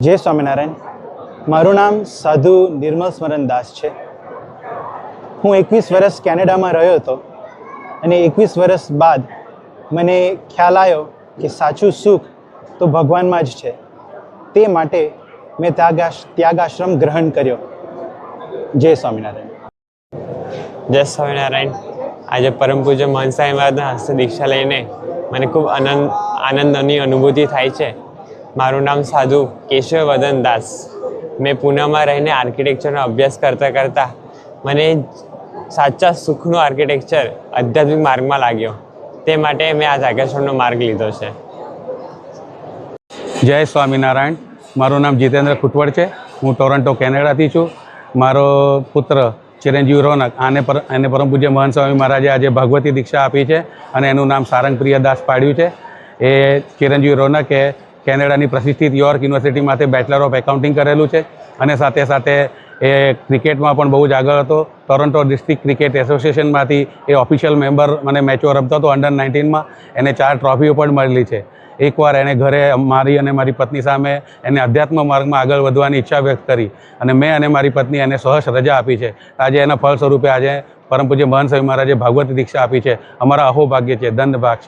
જય સ્વામિનારાયણ. મારું નામ સાધુ નિર્મલ સ્મરણ દાસ છે. હું 21 વર્ષ કેનેડામાં રહ્યો હતો અને 21 વર્ષ બાદ મને ખ્યાલ આવ્યો કે સાચું સુખ તો ભગવાનમાં જ છે. તે માટે મેં ત્યાગાશ્રમ ગ્રહણ કર્યો. જય સ્વામિનારાયણ. જય સ્વામિનારાયણ. આજે પરમ પૂજ્ય મહંત સ્વામી મહારાજના હસ્તે દીક્ષા લઈને મને ખૂબ આનંદની અનુભૂતિ થાય છે. મારું નામ સાધુ કેશવ વદન દાસ. મેં પૂનામાં રહીને આર્કિટેક્ચરનો અભ્યાસ કરતાં મને સાચા સુખનો આર્કિટેક્ચર આધ્યાત્મિક માર્ગમાં લાગ્યો. તે માટે મેં આ ત્યાગાશ્રમનો માર્ગ લીધો છે. જય સ્વામિનારાયણ. મારું નામ જીતેન્દ્ર ખુટવડ છે. હું ટોરન્ટો કેનેડાથી છું. મારો પુત્ર ચિરંજીવી રોનક એને પરમ પૂજ્ય મહંત સ્વામી મહારાજે આજે ભાગવતી દીક્ષા આપી છે અને એનું નામ સારંગપ્રિય દાસ પાડ્યું છે. એ ચિરંજીવી રોનકે કેનેડાની પ્રતિષ્ઠિત યોર્ક યુનિવર્સિટીમાંથી બેચલર ઓફ એકાઉન્ટિંગ કરેલું છે અને સાથે સાથે એ ક્રિકેટમાં પણ બહુ જ આગળ હતો. ટોરન્ટો ડિસ્ટ્રિક્ટ ક્રિકેટ એસોસિએશનમાંથી એ ઓફિશિયલ મેમ્બર મને મેચો રમતો હતો. અંડર 19માં એને 4 ટ્રોફીઓ પણ મળેલી છે. એકવાર એણે ઘરે મારી અને મારી પત્ની સામે એને અધ્યાત્મ માર્ગમાં આગળ વધવાની ઈચ્છા વ્યક્ત કરી અને મેં અને મારી પત્ની એને સહર્ષ રજા આપી છે. આજે એના ફળ સ્વરૂપે આજે પરમ પૂજ્ય મહંત સ્વામી મહારાજે ભાગવત દીક્ષા આપી છે. અમારા અહોભાગ્ય છે, ધન્ય ભાગ છે.